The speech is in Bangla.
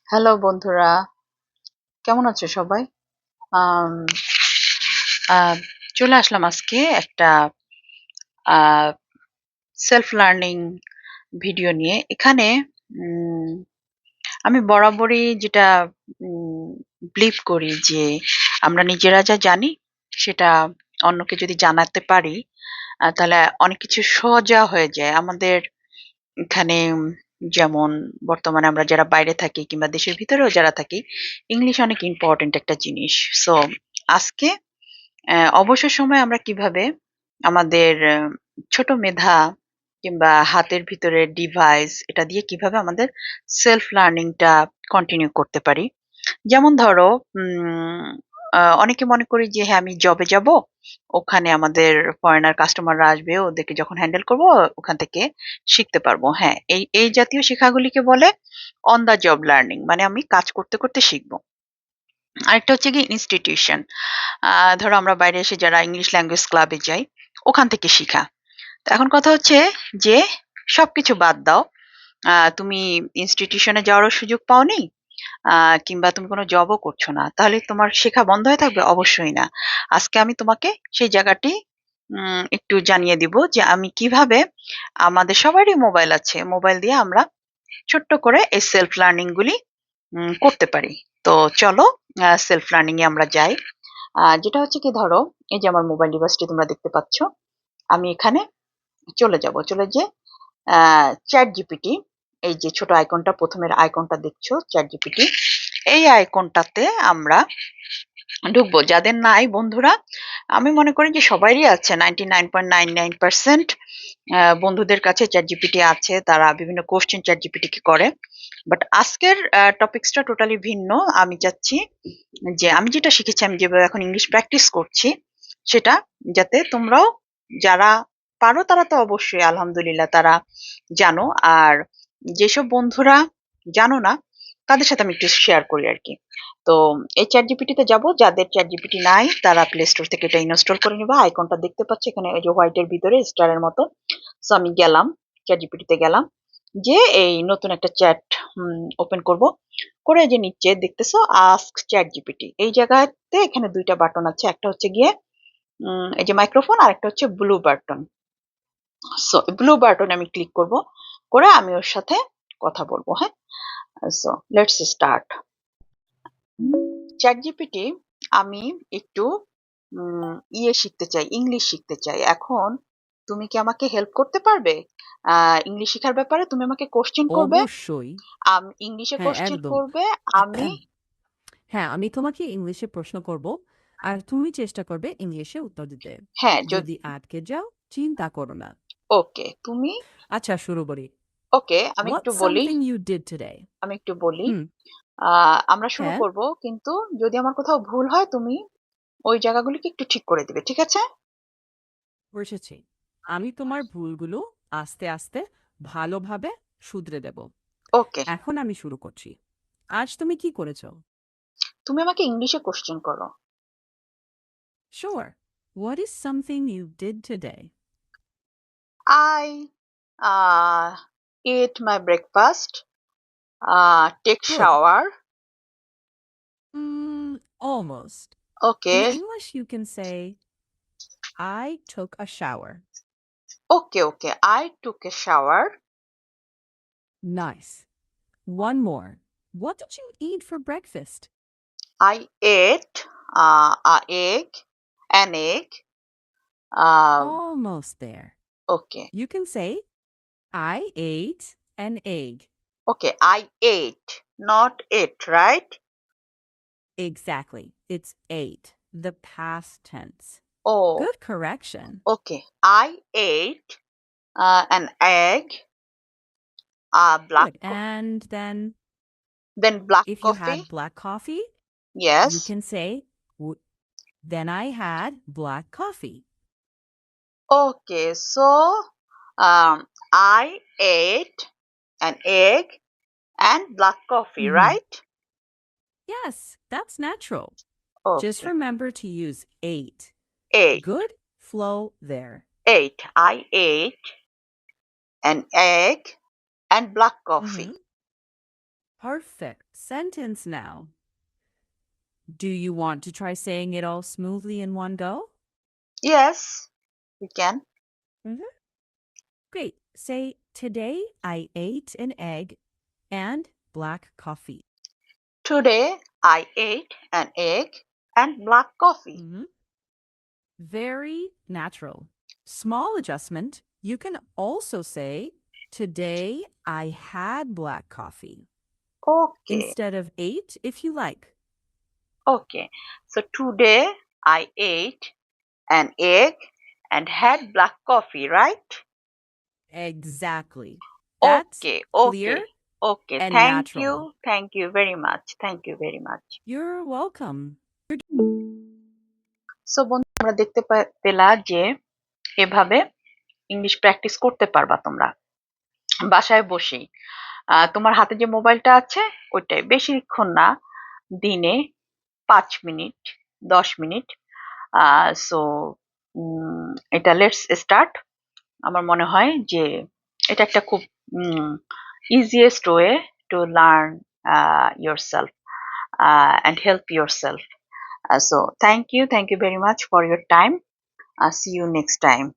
হ্যালো বন্ধুরা, কেমন আছো সবাই? আম, আহ, চলে আসলাম আজকে একটা সেলফ লার্নিং ভিডিও নিয়ে। এখানে উম, আমি বরাবরই যেটা বিলিভ করি যে আমরা নিজেরা যা জানি সেটা অন্যকে যদি জানাতে পারি, তাহলে অনেক কিছু সোজা হয়ে যায় আমাদের এখানে। যেমন বর্তমানে আমরা যারা বাইরে থাকি কিংবা দেশের ভিতরেও যারা থাকি, ইংলিশ অনেক ইম্পর্টেন্ট একটা জিনিস। সো আজকে অবসর সময়ে আমরা কিভাবে আমাদের ছোট মেধা কিংবা হাতের ভিতরে ডিভাইস এটা দিয়ে কিভাবে আমাদের সেলফ লার্নিংটা কন্টিনিউ করতে পারি। যেমন ধরো, অনেকে মনে করি যে হ্যাঁ আমি জবে যাব, ওখানে আমাদের ফরেনার কাস্টমাররা আসবে, ওদেরকে যখন হ্যান্ডেল করব ওখান থেকে শিখতে পারবো। হ্যাঁ, এই এই জাতীয় শেখাগুলিকে বলে অন দা জব লার্নিং, মানে আমি কাজ করতে করতে শিখবো। আরেকটা হচ্ছে কি ইনস্টিটিউশন, ধরো আমরা বাইরে এসে যারা ইংলিশ ল্যাঙ্গুয়েজ ক্লাবে যাই, ওখান থেকে শিখা। তো এখন কথা হচ্ছে যে সবকিছু বাদ দাও, তুমি ইনস্টিটিউশনে যাওয়ারও সুযোগ পাওনি, কিংবা তুমি কোনো জবও করছো না, তাহলে তোমার শেখা বন্ধ হয়ে থাকবে? অবশ্যই না। আজকে আমি তোমাকে সেই জায়গাটি একটু জানিয়ে দিব যে আমি কিভাবে, আমাদের সবারই মোবাইল আছে, মোবাইল দিয়ে আমরা ছোট্ট করে এই সেলফ লার্নিং গুলি করতে পারি। তো চলো সেলফ লার্নিং এ আমরা যাই। যেটা হচ্ছে কি, ধরো এই যে আমার মোবাইল ডিভাইসটি তোমরা দেখতে পাচ্ছ, আমি এখানে চলে যাব, চলে যে চ্যাট জিপিটি, এই যে ছোট আইকনটা, প্রথমের আইকনটা দেখছো চ্যাট জিপিটি, এই আইকনটাতে আমরা ঢুকবো। যাদের নাই বন্ধুরা, আমি মনে করি যে সবারই আছে, 99.99% বন্ধুদের কাছে চ্যাট জিপিটি আছে, তারা বিভিন্ন কোশ্চেন চ্যাট জিপিটি কে করে। বাট আজকের টপিকসটা টোটালি ভিন্ন। আমি চাচ্ছি যে আমি যেটা শিখেছি, আমি যেভাবে এখন ইংলিশ প্র্যাকটিস করছি, সেটা যাতে তোমরাও যারা পারো তারা তো অবশ্যই আলহামদুলিল্লাহ তারা জানো, আর যেসব বন্ধুরা জানো না তাদের সাথে আমি একটু শেয়ার করি আর কি। তো এই চ্যাট জিপিটিতে যাবো, যাদের চ্যাট জিপিটি নাই তারা প্লে স্টোর থেকে এটা ইনস্টল করে নিবা। আইকনটা দেখতে পাচ্ছ এখানে, এই যে হোয়াইটের ভিতরে স্টারের মতো। সো আমি গেলাম, চ্যাট জিপিটিতে গেলাম, যে এই নতুন একটা চ্যাট ওপেন করব। করে যে নিচে দেখতেছো আস্ক চ্যাট জিপিটি, এই জায়গাতে এখানে দুইটা বাটন আছে, একটা হচ্ছে গিয়ে এই যে মাইক্রোফোন, আর একটা হচ্ছে ব্লু বাটন। সো ব্লু বাটনে আমি ক্লিক করব, করে আমি ওর সাথে কথা বলবো। হ্যাঁ, so let's start. Chat GPT, আমি একটু শিখতে চাই, ইংলিশ শিখতে চাই। এখন তুমি কি আমাকে হেল্প করতে পারবে ইংলিশ শেখার ব্যাপারে? তুমি আমাকে কোশ্চেন করবে, অবশ্যই। ইংলিশে হ্যাঁ, কোশ্চেন একদম। করবে। আমি হ্যাঁ, আমি তোমাকে ইংলিশে প্রশ্ন করব, আর তুমি চেষ্টা করবে ইংলিশে উত্তর দিতে। হ্যাঁ, যদি আটকে যাও, চিন্তা করো না। ওকে তুমি, আচ্ছা, শুরু করি। ওকে আমি একটু What's বলি, something you did today? আমি একটু বলি। হুম, আমরা শুরু হ্যাঁ, করব, কিন্তু যদি আমার কোথাও ভুল হয় তুমি ওই জায়গাগুলিকে একটু ঠিক করে দিবে, ঠিক আছে? বসেছি। আমি তোমার ভুলগুলো আস্তে আস্তে ভালোভাবে শুধরে দেব। ওকে, এখন আমি শুরু করছি। আজ তুমি কি করেছো? তুমি আমাকে ইংলিশে কোশ্চেন করো। Sure. What is something you did today? I ate my breakfast, take Good. shower. Almost. In Okay, English, you can say, I took a shower. okay. I took a shower. Nice. One more. What did you eat for breakfast? I ate a egg, an egg. Um, Almost there. okay, You can say, I ate an egg. okay. I ate, not ate, right? Exactly. It's ate, the past tense. Oh, Good correction. okay. I ate an egg, black, Good. And then black if you coffee. had black coffee, you Yes. can say, then I had black coffee. Okay, so I ate an egg and black coffee, Mhm. right? Yes, that's natural. Just Okay, remember to use ate. eight, Good flow there. eight. I ate an egg and black Mm-hmm. coffee. perfect sentence now. Do you want to try saying it all smoothly in one go? Yes, we can. Great. Say, today I ate an egg and black coffee. Today I ate an egg and black coffee. Very natural. Small adjustment. You can also say, today I had black coffee Okay, instead of ate if you like. okay. So today I ate an egg and had black coffee, right? Exactly. That's Okay, clear okay, okay. and Thank natural. you. Thank you very much. Thank you very much. You're welcome. So বন্ধু, আমরা দেখতে পেলা যে এভাবে ইংলিশ প্র্যাকটিস করতে পারবা তোমরা বাসায় বসেই। তোমার হাতে যে মোবাইলটা আছে ওইটাই, বেশিক্ষণ না, দিনে 5 মিনিট 10 মিনিট। সো এটা লেটস স্টার্ট। আমার মনে হয় যে এটা একটা খুব easiest way to learn yourself and help yourself. So thank you very much for your time. See you next time.